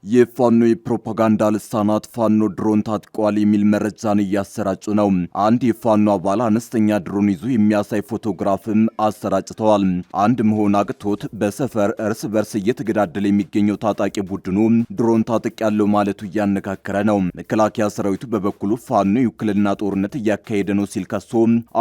የፋኖ የፕሮፓጋንዳ ልሳናት ፋኖ ድሮን ታጥቋል የሚል መረጃን እያሰራጩ ነው። አንድ የፋኖ አባል አነስተኛ ድሮን ይዞ የሚያሳይ ፎቶግራፍም አሰራጭተዋል። አንድ መሆን አቅቶት በሰፈር እርስ በርስ እየተገዳደለ የሚገኘው ታጣቂ ቡድኑ ድሮን ታጥቅ ያለው ማለቱ እያነጋገረ ነው። መከላከያ ሰራዊቱ በበኩሉ ፋኖ የውክልና ጦርነት እያካሄደ ነው ሲል ከሶ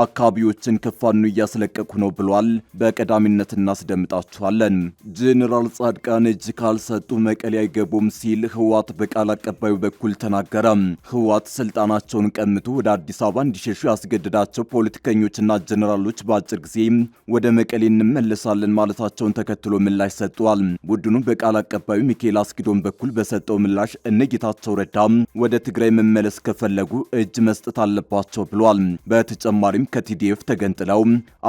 አካባቢዎችን ከፋኖ እያስለቀቁ ነው ብሏል። በቀዳሚነት እናስደምጣችኋለን። ጄኔራል ጻድቃን እጅ ካልሰጡ መቀሌ አይገቡም ሲል ህዋት በቃል አቀባዩ በኩል ተናገረ። ህዋት ስልጣናቸውን ቀምቶ ወደ አዲስ አበባ እንዲሸሹ ያስገደዳቸው ፖለቲከኞችና ጀነራሎች በአጭር ጊዜ ወደ መቀሌ እንመለሳለን ማለታቸውን ተከትሎ ምላሽ ሰጥቷል። ቡድኑ በቃል አቀባዩ ሚካኤል አስኪዶን በኩል በሰጠው ምላሽ እነጌታቸው ረዳ ወደ ትግራይ መመለስ ከፈለጉ እጅ መስጠት አለባቸው ብሏል። በተጨማሪም ከቲዲኤፍ ተገንጥለው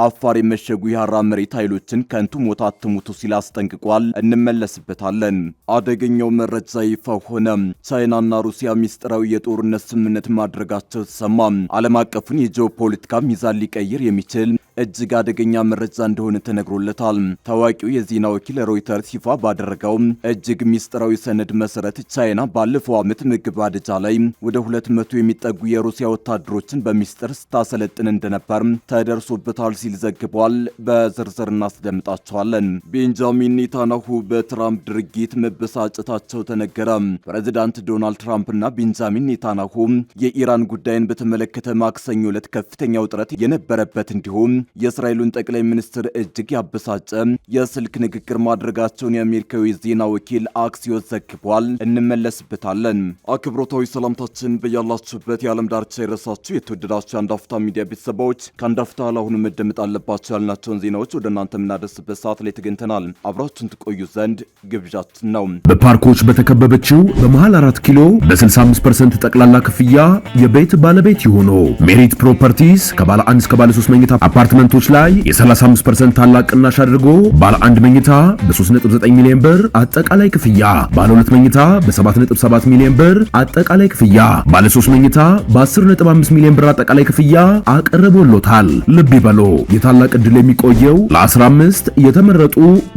አፋር የመሸጉ የሐራ መሬት ኃይሎችን ከንቱ ሞት አትሙቱ ሲል አስጠንቅቋል። እንመለስበታለን። አደገኛው መረጃ ይፋ ሆነ። ቻይናና ሩሲያ ሚስጥራዊ የጦርነት ስምምነት ማድረጋቸው ተሰማ። ዓለም አቀፉን የጂኦፖለቲካ ሚዛን ሊቀይር የሚችል እጅግ አደገኛ መረጃ እንደሆነ ተነግሮለታል። ታዋቂው የዜና ወኪል ሮይተርስ ይፋ ባደረገው እጅግ ሚስጥራዊ ሰነድ መሰረት ቻይና ባለፈው ዓመት መገባደጃ ላይ ወደ 200 የሚጠጉ የሩሲያ ወታደሮችን በሚስጥር ስታሰለጥን እንደነበር ተደርሶበታል ሲል ዘግቧል። በዝርዝር እናስደምጣቸዋለን። ቤንጃሚን ኔታንያሁ በትራምፕ ድርጊት መበሳጨታቸው ተነገረ። ፕሬዚዳንት ዶናልድ ትራምፕና ቤንጃሚን ኔታንያሁ የኢራን ጉዳይን በተመለከተ ማክሰኞ ዕለት ከፍተኛ ውጥረት የነበረበት እንዲሁም የእስራኤሉን ጠቅላይ ሚኒስትር እጅግ ያበሳጨ የስልክ ንግግር ማድረጋቸውን የአሜሪካዊ ዜና ወኪል አክሲዮስ ዘግቧል። እንመለስበታለን። አክብሮታዊ ሰላምታችን በያላችሁበት የዓለም ዳርቻ የረሳችሁ የተወደዳችሁ የአንድ አፍታ ሚዲያ ቤተሰቦች ከአንድ አፍታ ለአሁኑ መደመጥ አለባቸው ያልናቸውን ዜናዎች ወደ እናንተ የምናደርስበት ሰዓት ላይ ተገኝተናል። አብራችሁን ትቆዩ ዘንድ ግብዣችን ነው። በፓርኮች በተከበበችው በመሃል 4 ኪሎ በ65% ጠቅላላ ክፍያ የቤት ባለቤት ይሆኑ። ሜሪት ፕሮፐርቲስ ከባለ 1 እስከ ባለ 3 መኝታ አፓርትመንቶች ላይ የ35% ታላቅ ቅናሽ አድርጎ ባለ 1 መኝታ በ3.9 ሚሊዮን ብር አጠቃላይ ክፍያ፣ ባለ 2 መኝታ በ7.7 ሚሊዮን ብር አጠቃላይ ክፍያ፣ ባለ 3 መኝታ በ10.5 ሚሊዮን ብር አጠቃላይ ክፍያ አቀርቦሎታል። ልብ ይበሉ፣ የታላቅ ዕድል የሚቆየው ለ15 የተመረጡ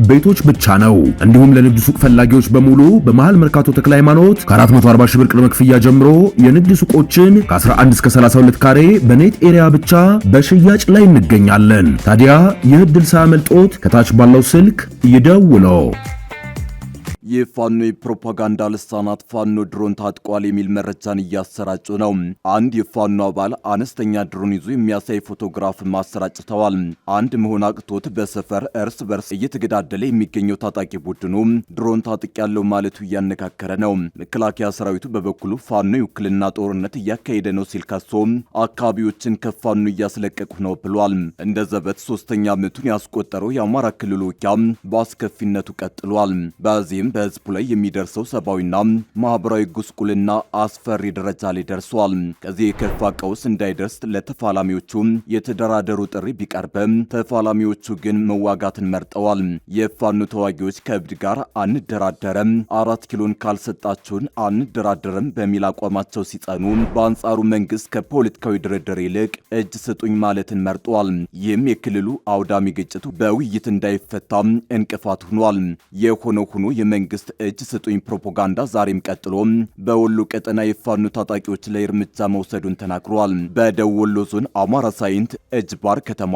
ቤቶች ብቻ ነው። እንዲሁም ለንግድ ሱቅ ፈላጊዎች በሙሉ በመሃል መርካቶ ተክለ ሃይማኖት ከ440 ሺህ ብር ቅድመ ክፍያ ጀምሮ የንግድ ሱቆችን ከ11 እስከ 32 ካሬ በኔት ኤሪያ ብቻ በሽያጭ ላይ እንገኛለን። ታዲያ ይህ ዕድል ሳያመልጦት ከታች ባለው ስልክ ይደውሉ። የፋኖ የፕሮፓጋንዳ ልሳናት ፋኖ ድሮን ታጥቋል የሚል መረጃን እያሰራጩ ነው። አንድ የፋኖ አባል አነስተኛ ድሮን ይዞ የሚያሳይ ፎቶግራፍ ማሰራጭተዋል። አንድ መሆን አቅቶት በሰፈር እርስ በርስ እየተገዳደለ የሚገኘው ታጣቂ ቡድኑ ድሮን ታጥቅ ያለው ማለቱ እያነጋገረ ነው። መከላከያ ሰራዊቱ በበኩሉ ፋኖ የውክልና ጦርነት እያካሄደ ነው ሲል ከሶ አካባቢዎችን ከፋኖ እያስለቀቁ ነው ብሏል። እንደ ዘበት 3ኛ ዓመቱን ያስቆጠረው የአማራ ክልል ውጊያ በአስከፊነቱ ቀጥሏል። በዚህም በህዝቡ ላይ የሚደርሰው ሰብአዊና ማህበራዊ ጉስቁልና አስፈሪ ደረጃ ላይ ደርሷል። ከዚህ የከፋ ቀውስ እንዳይደርስ ለተፋላሚዎቹ የተደራደሩ ጥሪ ቢቀርብም ተፋላሚዎቹ ግን መዋጋትን መርጠዋል። የፋኖ ተዋጊዎች ከእብድ ጋር አንደራደረም፣ 4 ኪሎን ካልሰጣችሁን አንደራደረም በሚል አቋማቸው ሲጸኑ፣ በአንጻሩ መንግስት ከፖለቲካዊ ድርድር ይልቅ እጅ ስጡኝ ማለትን መርጧል። ይህም የክልሉ አውዳሚ ግጭቱ በውይይት እንዳይፈታም እንቅፋት ሆኗል። የሆነው ሆኖ መንግስት እጅ ስጡኝ ፕሮፓጋንዳ ዛሬም ቀጥሎ በወሎ ቀጠና የፋኖ ታጣቂዎች ላይ እርምጃ መውሰዱን ተናግሯል። በደቡብ ወሎ ዞን አማራ ሳይንት እጅባር ከተማ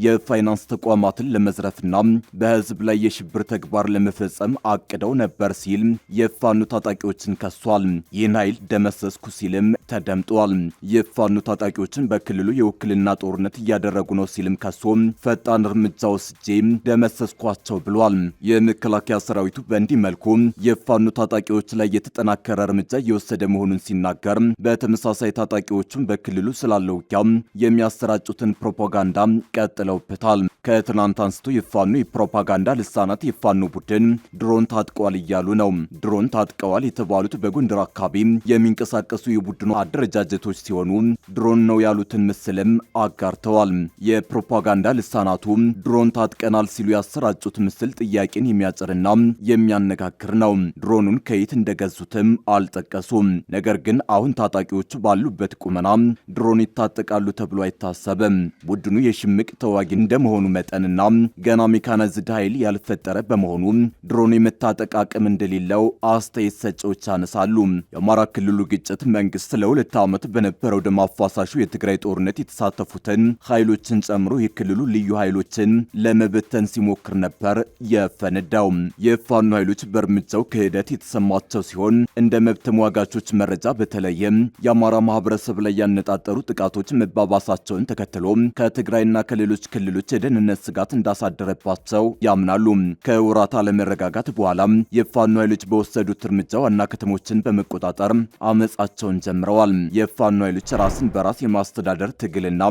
የፋይናንስ ተቋማትን ለመዝረፍና በህዝብ ላይ የሽብር ተግባር ለመፈጸም አቅደው ነበር ሲል የፋኖ ታጣቂዎችን ከሷል። ይህን ኃይል ደመሰስኩ ሲልም ተደምጧል። የፋኖ ታጣቂዎችን በክልሉ የውክልና ጦርነት እያደረጉ ነው ሲልም ከሶ ፈጣን እርምጃ ወስጄ ደመሰስኳቸው ብሏል። የመከላከያ ሰራዊቱ በእንዲህ መልኩ የፋኖ ታጣቂዎች ላይ የተጠናከረ እርምጃ እየወሰደ መሆኑን ሲናገር፣ በተመሳሳይ ታጣቂዎቹም በክልሉ ስላለው ውጊያ የሚያሰራጩትን ፕሮፓጋንዳ ቀጥለውበታል። ከትናንት አንስቶ የፋኖ የፕሮፓጋንዳ ልሳናት የፋኖ ቡድን ድሮን ታጥቀዋል እያሉ ነው። ድሮን ታጥቀዋል የተባሉት በጎንደር አካባቢ የሚንቀሳቀሱ የቡድኑ አደረጃጀቶች ሲሆኑ ድሮን ነው ያሉትን ምስልም አጋርተዋል። የፕሮፓጋንዳ ልሳናቱ ድሮን ታጥቀናል ሲሉ ያሰራጩት ምስል ጥያቄን የሚያጭርና የሚያነጋ የሚያነጋግር ነው። ድሮኑን ከየት እንደገዙትም አልጠቀሱም። ነገር ግን አሁን ታጣቂዎቹ ባሉበት ቁመና ድሮን ይታጠቃሉ ተብሎ አይታሰብም። ቡድኑ የሽምቅ ተዋጊ እንደመሆኑ መጠንና ገና ሜካናይዝድ ኃይል ያልፈጠረ በመሆኑ ድሮን የመታጠቅ አቅም እንደሌለው አስተያየት ሰጪዎች ያነሳሉ። የአማራ ክልሉ ግጭት መንግስት ለ2 ዓመት በነበረው ደም አፋሳሹ የትግራይ ጦርነት የተሳተፉትን ኃይሎችን ጨምሮ የክልሉ ልዩ ኃይሎችን ለመበተን ሲሞክር ነበር የፈነዳው። የፋኖ ኃይሎች በእርምጃው ክህደት የተሰማቸው ሲሆን እንደ መብት ተሟጋቾች መረጃ በተለይም የአማራ ማህበረሰብ ላይ ያነጣጠሩ ጥቃቶች መባባሳቸውን ተከትሎ ከትግራይና ከሌሎች ክልሎች የደህንነት ስጋት እንዳሳደረባቸው ያምናሉ። ከወራት አለመረጋጋት በኋላ የፋኖ ኃይሎች በወሰዱት እርምጃ ዋና ከተሞችን በመቆጣጠር አመጻቸውን ጀምረዋል። የፋኖ ኃይሎች ራስን በራስ የማስተዳደር ትግልና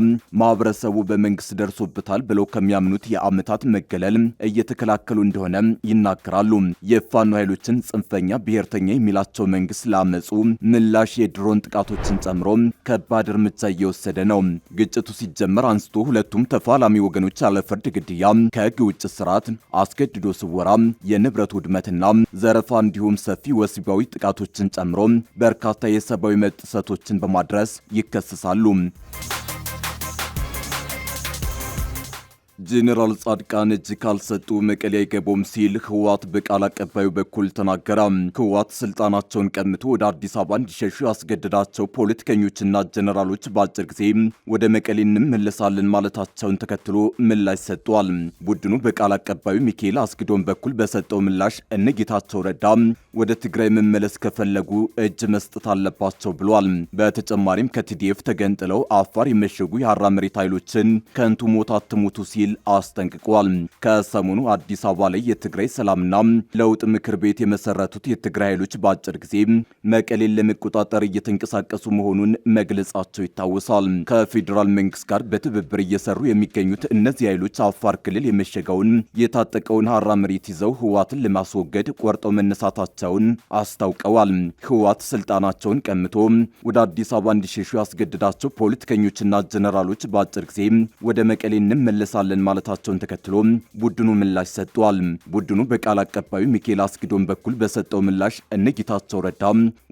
ማህበረሰቡ በመንግስት ደርሶበታል ብለው ከሚያምኑት የአመታት መገለል እየተከላከሉ እንደሆነ ይናገራሉ። የፋኖ ኃይሎችን ጽንፈኛ ብሔርተኛ የሚላቸው መንግስት ላመጹ ምላሽ የድሮን ጥቃቶችን ጨምሮ ከባድ እርምጃ እየወሰደ ነው። ግጭቱ ሲጀመር አንስቶ ሁለቱም ተፋላሚ ወገኖች ያለፍርድ ግድያ፣ ከህግ ውጭ ስርዓት፣ አስገድዶ ስወራ፣ የንብረት ውድመትና ዘረፋ እንዲሁም ሰፊ ወሲባዊ ጥቃቶችን ጨምሮ በርካታ የሰብአዊ መብት ጥሰቶችን በማድረስ ይከሰሳሉ። ጄኔራል ጻድቃን እጅ ካልሰጡ መቀሌ አይገቡም ሲል ህወሓት በቃል አቀባዩ በኩል ተናገረ። ህወሓት ስልጣናቸውን ቀምቶ ወደ አዲስ አበባ እንዲሸሹ ያስገደዳቸው ፖለቲከኞችና ጄኔራሎች በአጭር ጊዜ ወደ መቀሌ እንመለሳለን ማለታቸውን ተከትሎ ምላሽ ሰጥቷል። ቡድኑ በቃል አቀባዩ ሚካኤል አስግዶን በኩል በሰጠው ምላሽ እነ ጌታቸው ረዳ ወደ ትግራይ መመለስ ከፈለጉ እጅ መስጠት አለባቸው ብሏል። በተጨማሪም ከቲዲኤፍ ተገንጥለው አፋር የመሸጉ የሐራ መሬት ኃይሎችን ከንቱ ሞት አትሙቱ ሲል አስጠንቅቋል። ከሰሞኑ አዲስ አበባ ላይ የትግራይ ሰላምና ለውጥ ምክር ቤት የመሰረቱት የትግራይ ኃይሎች በአጭር ጊዜ መቀሌን ለመቆጣጠር እየተንቀሳቀሱ መሆኑን መግለጻቸው ይታወሳል። ከፌዴራል መንግስት ጋር በትብብር እየሰሩ የሚገኙት እነዚህ ኃይሎች አፋር ክልል የመሸገውን የታጠቀውን ሐራ መሬት ይዘው ህወሓትን ለማስወገድ ቆርጠው መነሳታቸውን አስታውቀዋል። ህወሓት ስልጣናቸውን ቀምቶ ወደ አዲስ አበባ እንዲሸሹ ያስገድዳቸው ፖለቲከኞችና ጀነራሎች በአጭር ጊዜ ወደ መቀሌ እንመለሳለን ማለታቸውን ተከትሎ ቡድኑ ምላሽ ሰጥቷል። ቡድኑ በቃል አቀባዩ ሚካኤል አስግዶን በኩል በሰጠው ምላሽ እነ ጌታቸው ረዳ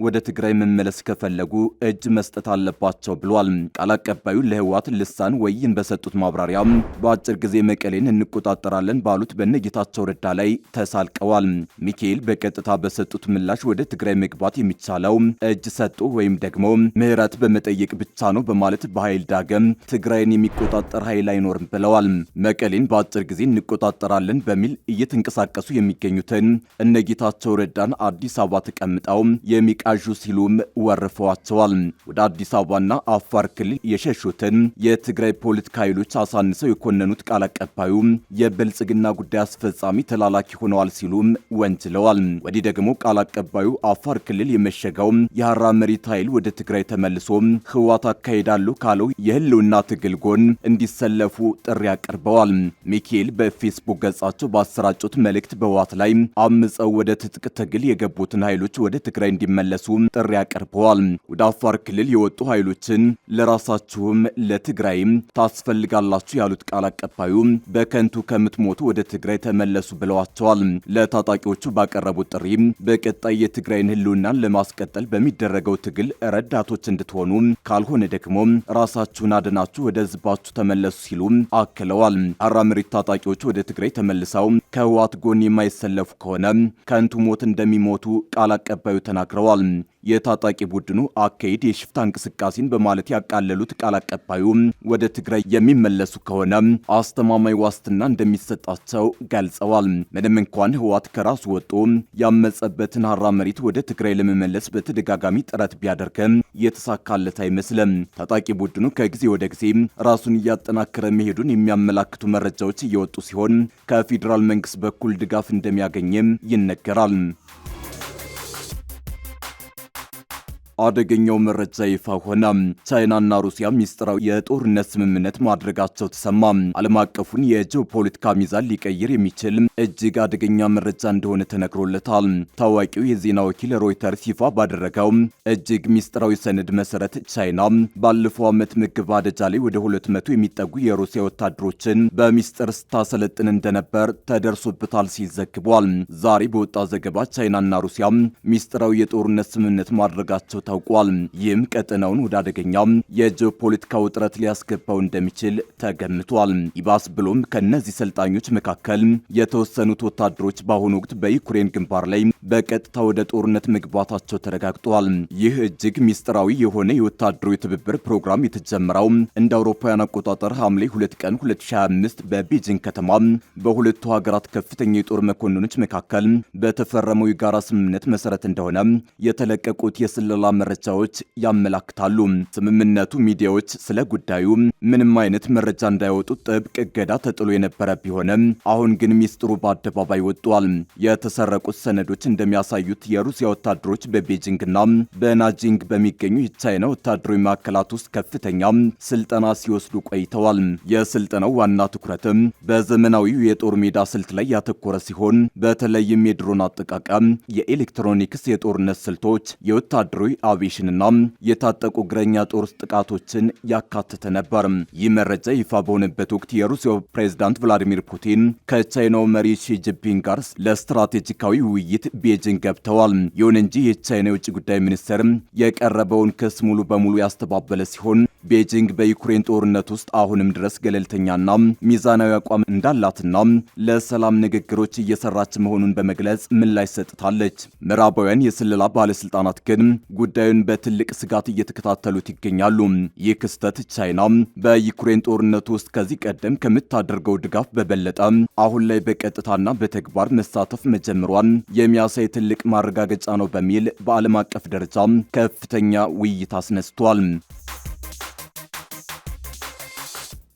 ወደ ትግራይ መመለስ ከፈለጉ እጅ መስጠት አለባቸው ብሏል። ቃል አቀባዩ ለህወሓት ልሳን ወይን በሰጡት ማብራሪያ በአጭር ጊዜ መቀሌን እንቆጣጠራለን ባሉት በእነ ጌታቸው ረዳ ላይ ተሳልቀዋል። ሚካኤል በቀጥታ በሰጡት ምላሽ ወደ ትግራይ መግባት የሚቻለው እጅ ሰጡ ወይም ደግሞ ምህረት በመጠየቅ ብቻ ነው በማለት በኃይል ዳግም ትግራይን የሚቆጣጠር ኃይል አይኖርም ብለዋል። መቀሌን በአጭር ጊዜ እንቆጣጠራለን በሚል እየተንቀሳቀሱ የሚገኙትን እነ ጌታቸው ረዳን አዲስ አበባ ተቀምጠው የሚቃዡ ሲሉም ወርፈዋቸዋል። ወደ አዲስ አበባና አፋር ክልል የሸሹትን የትግራይ ፖለቲካ ኃይሎች አሳንሰው የኮነኑት ቃል አቀባዩ የብልጽግና ጉዳይ አስፈጻሚ ተላላኪ ሆነዋል ሲሉም ወንጅለዋል። ወዲህ ደግሞ ቃል አቀባዩ አፋር ክልል የመሸገው የሐራ መሬት ኃይል ወደ ትግራይ ተመልሶ ህወሓት አካሄዳለሁ ካለው የህልውና ትግል ጎን እንዲሰለፉ ጥሪ አቅርበዋል። ሚካኤል በፌስቡክ ገጻቸው ባሰራጩት መልእክት በህወሓት ላይ አምፀው ወደ ትጥቅ ትግል የገቡትን ኃይሎች ወደ ትግራይ እንዲመለሱ ጥሪ አቅርበዋል። ወደ አፋር ክልል የወጡ ኃይሎችን ለራሳችሁም ለትግራይም ታስፈልጋላችሁ ያሉት ቃል አቀባዩ በከንቱ ከምትሞቱ ወደ ትግራይ ተመለሱ ብለዋቸዋል። ለታጣቂዎቹ ባቀረቡት ጥሪ በቀጣይ የትግራይን ህልውናን ለማስቀጠል በሚደረገው ትግል ረዳቶች እንድትሆኑ ካልሆነ ደግሞ ራሳችሁን አድናችሁ ወደ ህዝባችሁ ተመለሱ ሲሉ አክለዋል። ሐራ መሬት ታጣቂዎች ወደ ትግራይ ተመልሰው ከህወሓት ጎን የማይሰለፉ ከሆነ ከንቱ ሞት እንደሚሞቱ ቃል አቀባዩ ተናግረዋል። የታጣቂ ቡድኑ አካሄድ የሽፍታ እንቅስቃሴን በማለት ያቃለሉት ቃል አቀባዩ ወደ ትግራይ የሚመለሱ ከሆነ አስተማማኝ ዋስትና እንደሚሰጣቸው ገልጸዋል። ምንም እንኳን ህወሓት ከራሱ ወጥቶ ያመጸበትን ሐራ መሬት ወደ ትግራይ ለመመለስ በተደጋጋሚ ጥረት ቢያደርግም የተሳካለት አይመስልም። ታጣቂ ቡድኑ ከጊዜ ወደ ጊዜ ራሱን እያጠናከረ መሄዱን የሚያመላክቱ መረጃዎች እየወጡ ሲሆን ከፌዴራል መንግስት በኩል ድጋፍ እንደሚያገኝም ይነገራል። አደገኛው መረጃ ይፋ ሆነ። ቻይናና ሩሲያ ሚስጥራዊ የጦርነት ስምምነት ማድረጋቸው ተሰማ። ዓለም አቀፉን የጂኦፖለቲካ ሚዛን ሊቀይር የሚችል እጅግ አደገኛ መረጃ እንደሆነ ተነግሮለታል። ታዋቂው የዜና ወኪል ሮይተርስ ይፋ ባደረገው እጅግ ሚስጥራዊ ሰነድ መሰረት ቻይና ባለፈው ዓመት መገባደጃ ላይ ወደ 200 የሚጠጉ የሩሲያ ወታደሮችን በሚስጥር ስታሰለጥን እንደነበር ተደርሶበታል ሲል ዘግቧል። ዛሬ በወጣ ዘገባ ቻይናና ሩሲያ ሚስጥራዊ የጦርነት ስምምነት ማድረጋቸው ታውቋል። ይህም ቀጠናውን ወደ አደገኛ የጂኦፖለቲካ ውጥረት ሊያስገባው እንደሚችል ተገምቷል። ይባስ ብሎም ከነዚህ ሰልጣኞች መካከል የተወሰኑት ወታደሮች በአሁኑ ወቅት በዩክሬን ግንባር ላይ በቀጥታ ወደ ጦርነት መግባታቸው ተረጋግጧል። ይህ እጅግ ሚስጥራዊ የሆነ የወታደራዊ ትብብር ፕሮግራም የተጀመረው እንደ አውሮፓውያን አቆጣጠር ሐምሌ 2 ቀን 2025 በቤጂንግ ከተማ በሁለቱ ሀገራት ከፍተኛ የጦር መኮንኖች መካከል በተፈረመው የጋራ ስምምነት መሰረት እንደሆነ የተለቀቁት የስለላ መረጃዎች ያመላክታሉ። ስምምነቱ ሚዲያዎች ስለ ጉዳዩ ምንም አይነት መረጃ እንዳይወጡ ጥብቅ እገዳ ተጥሎ የነበረ ቢሆንም አሁን ግን ሚስጥሩ በአደባባይ ወጥቷል። የተሰረቁት ሰነዶች እንደሚያሳዩት የሩሲያ ወታደሮች በቤጂንግና በናጂንግ በሚገኙ የቻይና ወታደራዊ ማዕከላት ውስጥ ከፍተኛ ስልጠና ሲወስዱ ቆይተዋል። የስልጠናው ዋና ትኩረትም በዘመናዊው የጦር ሜዳ ስልት ላይ ያተኮረ ሲሆን በተለይም የድሮን አጠቃቀም፣ የኤሌክትሮኒክስ የጦርነት ስልቶች፣ የወታደራዊ አቪዬሽንና የታጠቁ እግረኛ ጦር ጥቃቶችን ያካተተ ነበር። ይህ መረጃ ይፋ በሆነበት ወቅት የሩሲያው ፕሬዝዳንት ቭላዲሚር ፑቲን ከቻይናው መሪ ሺጂንፒንግ ጋር ለስትራቴጂካዊ ውይይት ቤጂንግ ገብተዋል። ይሁን እንጂ የቻይና የውጭ ጉዳይ ሚኒስትር የቀረበውን ክስ ሙሉ በሙሉ ያስተባበለ ሲሆን ቤጂንግ በዩክሬን ጦርነት ውስጥ አሁንም ድረስ ገለልተኛና ሚዛናዊ አቋም እንዳላትና ለሰላም ንግግሮች እየሰራች መሆኑን በመግለጽ ምላሽ ሰጥታለች። ምዕራባውያን የስለላ ባለስልጣናት ግን ጉዳዩን በትልቅ ስጋት እየተከታተሉት ይገኛሉ። ይህ ክስተት ቻይና በዩክሬን ጦርነት ውስጥ ከዚህ ቀደም ከምታደርገው ድጋፍ በበለጠ አሁን ላይ በቀጥታና በተግባር መሳተፍ መጀመሯን የሚያሳይ ትልቅ ማረጋገጫ ነው በሚል በዓለም አቀፍ ደረጃ ከፍተኛ ውይይት አስነስቷል።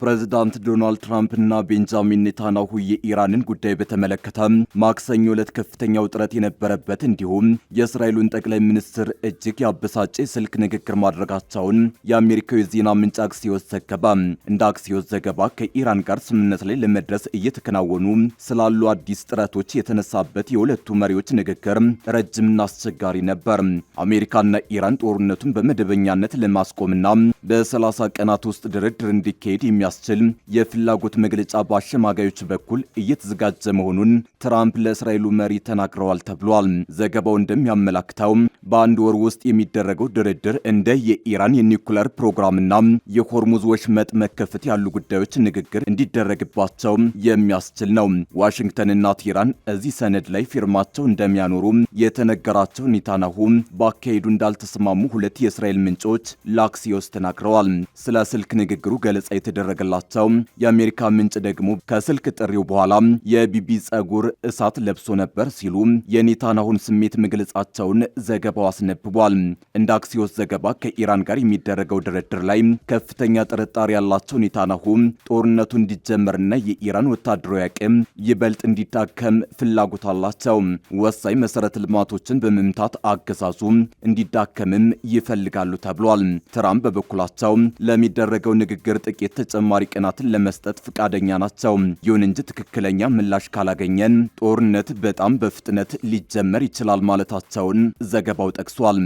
ፕሬዚዳንት ዶናልድ ትራምፕ እና ቤንጃሚን ኔታንያሁ የኢራንን ጉዳይ በተመለከተ ማክሰኞ ዕለት ከፍተኛ ውጥረት የነበረበት እንዲሁም የእስራኤሉን ጠቅላይ ሚኒስትር እጅግ ያበሳጨ ስልክ ንግግር ማድረጋቸውን የአሜሪካው የዜና ምንጭ አክሲዮስ ዘገባ። እንደ አክሲዮስ ዘገባ ከኢራን ጋር ስምምነት ላይ ለመድረስ እየተከናወኑ ስላሉ አዲስ ጥረቶች የተነሳበት የሁለቱ መሪዎች ንግግር ረጅምና አስቸጋሪ ነበር። አሜሪካና ኢራን ጦርነቱን በመደበኛነት ለማስቆምና በ30 ቀናት ውስጥ ድርድር እንዲካሄድ የሚያስችል የፍላጎት መግለጫ በአሸማጋዮች በኩል እየተዘጋጀ መሆኑን ትራምፕ ለእስራኤሉ መሪ ተናግረዋል ተብሏል። ዘገባው እንደሚያመላክተው በአንድ ወር ውስጥ የሚደረገው ድርድር እንደ የኢራን የኒውክሌር ፕሮግራምና የሆርሙዝ ወሽመጥ መከፈት ያሉ ጉዳዮች ንግግር እንዲደረግባቸው የሚያስችል ነው። ዋሽንግተንና ቴህራን እዚህ ሰነድ ላይ ፊርማቸው እንደሚያኖሩ የተነገራቸው ኔታንያሁ በአካሄዱ እንዳልተስማሙ ሁለት የእስራኤል ምንጮች ለአክሲዮስ ተናግረዋል። ስለ ስልክ ንግግሩ ገለጻ የተደረገላቸው የአሜሪካ ምንጭ ደግሞ ከስልክ ጥሪው በኋላ የቢቢ ጸጉር እሳት ለብሶ ነበር ሲሉ የኔታንያሁን ስሜት መግለጻቸውን ዘገባው አስነብቧል። እንደ አክሲዮስ ዘገባ ከኢራን ጋር የሚደረገው ድርድር ላይ ከፍተኛ ጥርጣሬ ያላቸው ኔታንያሁ ጦርነቱ እንዲጀመርና የኢራን ወታደራዊ አቅም ይበልጥ እንዲዳከም ፍላጎት አላቸው። ወሳኝ መሰረተ ልማቶችን በመምታት አገዛዙ እንዲዳከምም ይፈልጋሉ ተብሏል። ትራምፕ በበኩላቸው ለሚደረገው ንግግር ጥቂት ተጨማሪ ቀናትን ለመስጠት ፈቃደኛ ናቸው። ይሁን እንጂ ትክክለኛ ምላሽ ካላገኘን ጦርነት በጣም በፍጥነት ሊጀመር ይችላል ማለታቸውን ዘገባው ጠቅሷል።